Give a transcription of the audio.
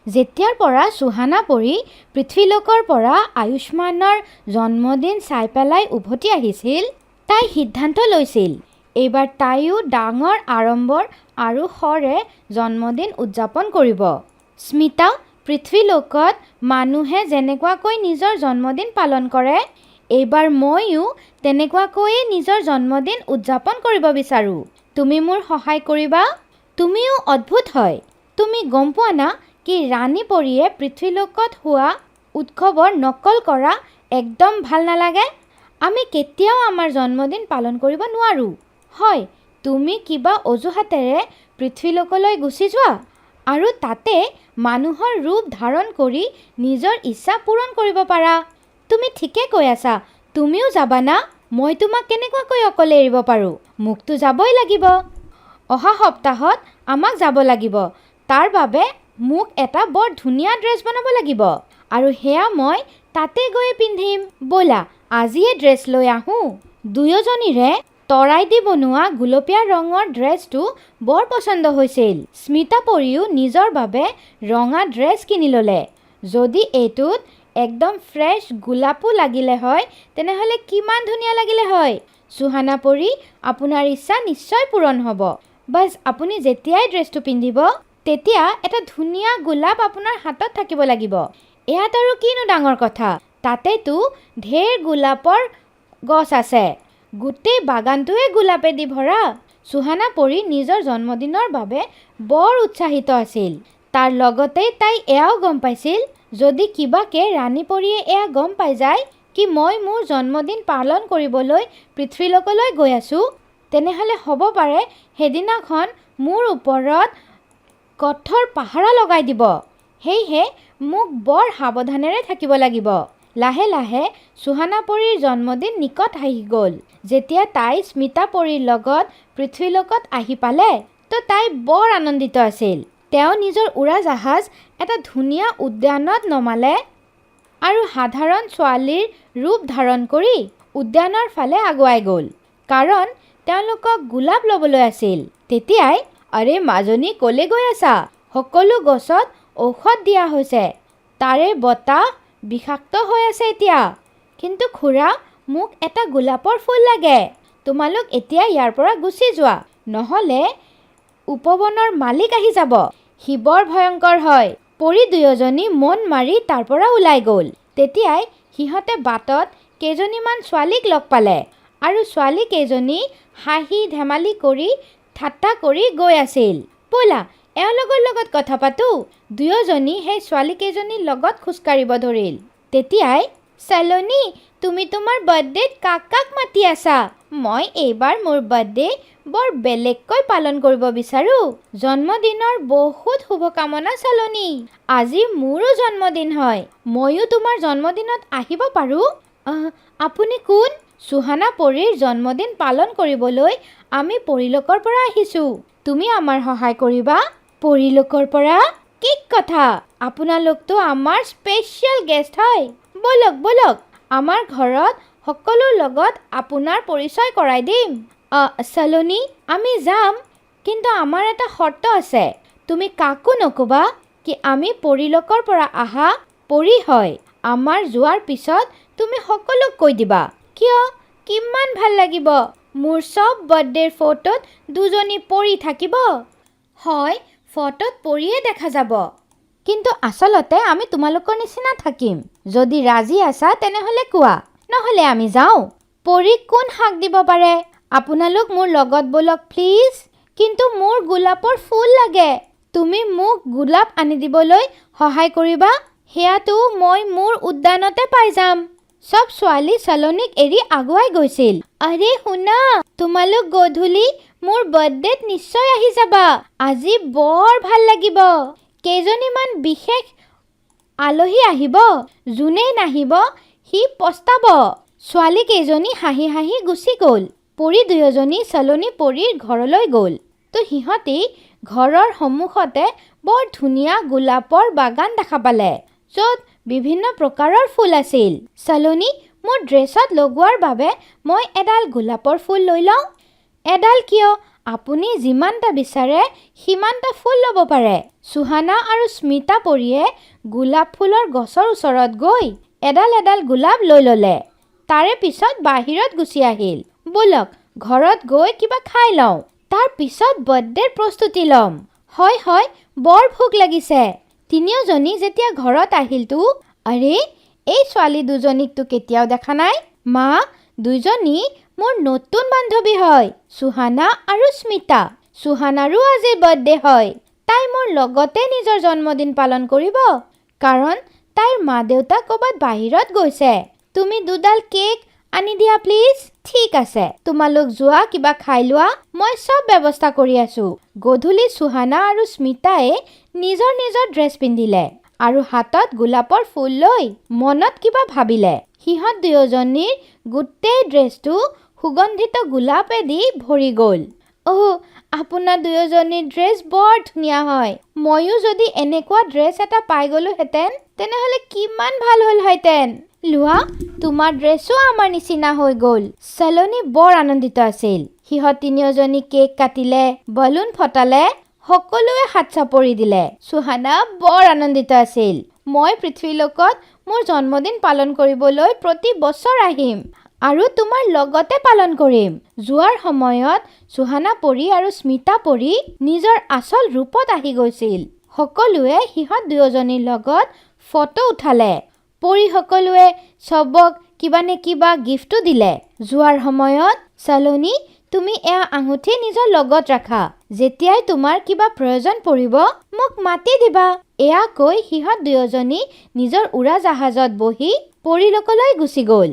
যেতিয়াৰ পৰা সুহানা পৰী পৃথ্বীলোকৰ পৰা আয়ুষ্মানৰ জন্মদিন চাই পেলাই উভতি আহিছিল, তাই সিদ্ধান্ত লৈছিল এইবাৰ তাইও ডাঙৰ আড়ম্বৰ আৰু শৰে জন্মদিন উদযাপন কৰিব। স্মিতা, পৃথ্বীলোকত মানুহে যেনেকুৱাকৈ নিজৰ জন্মদিন পালন কৰে, এইবাৰ ময়ো তেনেকুৱাকৈয়ে নিজৰ জন্মদিন উদযাপন কৰিব বিচাৰোঁ। তুমি মোৰ সহায় কৰিবা? তুমিও অদ্ভুত হয়। তুমি গম পোৱা না কি ৰাণী পৰীয়ে পৃথ্বীলোকত হোৱা উৎসৱৰ নকল কৰা একদম ভাল নালাগে। আমি কেতিয়াও আমাৰ জন্মদিন পালন কৰিব নোৱাৰোঁ। হয়, তুমি কিবা অজুহাতেৰে পৃথ্বীলোকলৈ গুচি যোৱা আৰু তাতে মানুহৰ ৰূপ ধাৰণ কৰি নিজৰ ইচ্ছা পূৰণ কৰিব পাৰা। তুমি ঠিকে কৈ আছা। তুমিও যাবা না? মই তোমাক কেনেকুৱাকৈ অকলে এৰিব পাৰোঁ? মোকতো যাবই লাগিব। অহা সপ্তাহত আমাক যাব লাগিব। তাৰ বাবে মোক এটা বৰ ধুনীয়া ড্ৰেছ বনাব লাগিব আৰু সেয়া মই তাতে গৈ পিন্ধিম। ব'লা আজিয়ে ড্ৰেছ লৈ আহোঁ। দুয়োজনীৰে তৰাই দি বনোৱা গুলপীয়া ৰঙৰ ড্ৰেছটো বৰ পচন্দ হৈছিল। স্মিতা পৰীও নিজৰ বাবে ৰঙা ড্ৰেছ কিনি ল'লে। যদি এইটোত একদম ফ্ৰেছ গোলাপো লাগিলে হয় তেনেহ'লে কিমান ধুনীয়া লাগিলে হয়। সুহানা পৰী, আপোনাৰ ইচ্ছা নিশ্চয় পূৰণ হ'ব। বাছ আপুনি যেতিয়াই ড্ৰেছটো পিন্ধিব তেতিয়া এটা ধুনীয়া গোলাপ আপোনাৰ হাতত থাকিব লাগিব। এয়াত আৰু কিনো ডাঙৰ কথা, তাতেতো ঢেৰ গোলাপৰ গছ আছে। গোটেই বাগানটোৱে গোলাপেদি ভৰা। সুহানা পৰী নিজৰ জন্মদিনৰ বাবে বৰ উৎসাহিত আছিল। তাৰ লগতেই তাই এয়াও গম পাইছিল, যদি কিবাকে ৰাণী পৰীয়ে এয়া গম পাই যায় কি মই মোৰ জন্মদিন পালন কৰিবলৈ পৃথ্বীলোকলৈ গৈ আছোঁ, তেনেহ'লে হ'ব পাৰে সেইদিনাখন মোৰ ওপৰত কঠোৰ পাহাৰা লগাই দিব। সেয়েহে মোক বৰ সাৱধানেৰে থাকিব লাগিব। লাহে লাহে সুহানা পৰীৰ জন্মদিন নিকট আহি গ'ল। যেতিয়া তাই স্মিতা পৰীৰ লগত পৃথ্বীলোকত আহি পালে তো তাই বৰ আনন্দিত আছিল। তেওঁ নিজৰ উৰাজাহাজ এটা ধুনীয়া উদ্যানত নমালে আৰু সাধাৰণ ছোৱালীৰ ৰূপ ধাৰণ কৰি উদ্যানৰ ফালে আগুৱাই গ'ল, কাৰণ তেওঁলোকক গোলাপ ল'বলৈ আছিল। তেতিয়াই, আৰে মাজনী ক'লে গৈ আছা? সকলো গছত ঔষধ দিয়া হৈছে। তাৰে বতাহ বিষাক্ত হৈ আছে এতিয়া। কিন্তু খুৰা, মোক এটা গোলাপৰ ফুল লাগে। তোমালোক এতিয়া ইয়াৰ পৰা গুচি যোৱা, নহ'লে উপবনৰ মালিক আহি যাব। সি বৰ ভয়ংকৰ হয়। পৰী দুয়োজনী মন মাৰি তাৰ পৰা ওলাই গ'ল। তেতিয়াই সিহঁতে বাটত কেইজনীমান ছোৱালীক লগ পালে আৰু ছোৱালী কেইজনী হাঁহি ধেমালি কৰি ঠাট্টা কৰি গৈ আছিল। ব'লা এওঁলোকৰ লগত কথা পাতোঁ। দুয়োজনী সেই ছোৱালী কেইজনীৰ লগত খোজকাঢ়িব ধৰিল। তেতিয়াই, সলোনী, তুমি তোমাৰ বাৰ্থডেত কাক কাক মাতি আছা? মই এইবাৰ মোৰ বাৰ্থডে বৰ বেলেগকৈ পালন কৰিব বিচাৰোঁ। জন্মদিনৰ বহুত শুভকামনা সলোনী। আজি মোৰো জন্মদিন হয়। ময়ো তোমাৰ জন্মদিনত আহিব পাৰোঁ? আপুনি কোন? সুহানা পৰীৰ জন্মদিন পালন কৰিবলৈ আমি পৰীলোকৰ পৰা আহিছোঁ। তুমি আমাৰ সহায় কৰিবা? পৰীলোকৰ পৰা? কি কথা? আপোনালোকতো আমাৰ স্পেচিয়েল গেষ্ট হয়। ব'লক ব'লক, আমাৰ ঘৰত সকলোৰ লগত আপোনাৰ পৰিচয় কৰাই দিম। সলোনী, আমি যাম, কিন্তু আমাৰ এটা শৰ্ত আছে। তুমি কাকো নক'বা কি আমি পৰীলোকৰ পৰা আহা পৰী হয়। আমাৰ যোৱাৰ পিছত তুমি সকলোক কৈ দিবা। কিয়? কিমান ভাল লাগিব। মোৰ চব বাৰ্থডেৰ ফটোত দুজনী পৰী থাকিব। হয়, ফটোত পৰিয়ে দেখা যাব, কিন্তু আচলতে আমি তোমালোকৰ নিচিনা থাকিম। যদি ৰাজি আছা তেনেহ'লে কোৱা, নহ'লে আমি যাওঁ। পৰীক কোন হাক দিব পাৰে? আপোনালোক মোৰ লগত ব'লক প্লিজ। কিন্তু মোৰ গোলাপৰ ফুল লাগে। তুমি মোক গোলাপ আনি দিবলৈ সহায় কৰিবা? সেয়াতো মই মোৰ উদ্যানতে পাই যাম। চব ছোৱালী সলোনীক এৰি আগুৱাই গৈছিল। আৰে শুনা, তোমালোক গধূলি মোৰ বাৰ্থডেত নিশ্চয় আহি যাবা। আজি বৰ ভাল লাগিব। কেইজনীমান বিশেষ আলহী আহিব। যোনেই নাহিব সি পস্তাব। ছোৱালী কেইজনী হাঁহি হাঁহি গুচি গ'ল। পৰী দুয়োজনী সলোনী পৰীৰ ঘৰলৈ গ'ল। তো সিহঁতি ঘৰৰ সন্মুখতে বৰ ধুনীয়া গোলাপৰ বাগান দেখা পালে, য'ত বিভিন্ন প্ৰকাৰৰ ফুল আছিল। সলোনী, মোৰ ড্ৰেছত লগোৱাৰ বাবে মই এডাল গোলাপৰ ফুল লৈ লওঁ? এডাল কিয়? আপুনি যিমানটা বিচাৰে সিমানটা ফুল ল'ব পাৰে। সুহানা আৰু স্মিতা পৰিয়ে গোলাপ ফুলৰ গছৰ ওচৰত গৈ এডাল এডাল গোলাপ লৈ ল'লে। তাৰে পিছত বাহিৰত গুচি আহিল। ব'লক ঘৰত গৈ কিবা খাই লওঁ, তাৰ পিছত বাৰ্থডেৰ প্ৰস্তুতি ল'ম। হয় হয়, বৰ ভোক লাগিছে। তিনিওজনী যেতিয়া ঘৰত আহিলতো, আৰে এই ছোৱালী দুজনীকতো কেতিয়াও দেখা নাই। মা, দুইজনী মোৰ নতুন বান্ধৱী হয়, সুহানা আৰু স্মিতা। সুহানাৰো আজি বাৰ্থডে হয়। তাই মোৰ লগতে নিজৰ জন্মদিন পালন কৰিব, কাৰণ তাইৰ মা দেউতা ক'ৰবাত বাহিৰত গৈছে। তুমি দুডাল কেক আনি দিয়া প্লিজ। ঠিক আছে, তোমালোক যোৱা, কিবা খাই লোৱা, মই চব ব্যৱস্থা কৰি আছোঁ। গধূলি সুহানা আৰু স্মিতাই নিজৰ নিজৰ ড্ৰেছ পিন্ধিলে আৰু হাতত গোলাপৰ ফুল লৈ মনত কিবা ভাবিলে। সিহঁত দুয়োজনীৰ গোটেই ড্ৰেছটো সুগন্ধিত গোলাপেদি ভৰি গ'ল। আপোনাৰ দুয়োজনীৰ ড্ৰেছ বৰ ধুনীয়া হয়। ময়ো যদি এনেকুৱা ড্ৰেছ এটা পাই গ'লোহেঁতেন তেনেহ'লে কিমান ভাল হ'লহেঁতেন। লোৱা, তোমাৰ ড্ৰেছো আমাৰ নিচিনা হৈ গ'ল। সলোনী বৰ আনন্দিত আছিল। সিহঁত তিনিওজনী কেক কাটিলে, বেলুন ফটালে, সকলোৱে হাত চাপৰি দিলে। সুহানা বৰ আনন্দিত আছিল। মই পৃথ্বীলোকত মোৰ জন্মদিন পালন কৰিবলৈ প্ৰতি বছৰ আহিম আৰু তোমাৰ লগতে পালন কৰিম। যোৱাৰ সময়ত সুহানা পৰী আৰু স্মিতা পৰী নিজৰ আচল ৰূপত আহি গৈছিল। সকলোৱে সিহঁত দুয়োজনীৰ লগত ফটো উঠালে। পৰী সকলোৱে চবক কিবা নে কিবা গিফ্টো দিলে। যোৱাৰ সময়ত, সলোনী, তুমি এয়া আঙুঠি নিজৰ লগত ৰাখা। যেতিয়াই তোমাৰ কিবা প্ৰয়োজন পৰিব মোক মাতি দিবা। এয়া কৈ সিহঁত দুয়োজনী নিজৰ উৰাজাহাজত বহি পৰীলোকলৈ গুচি গ'ল।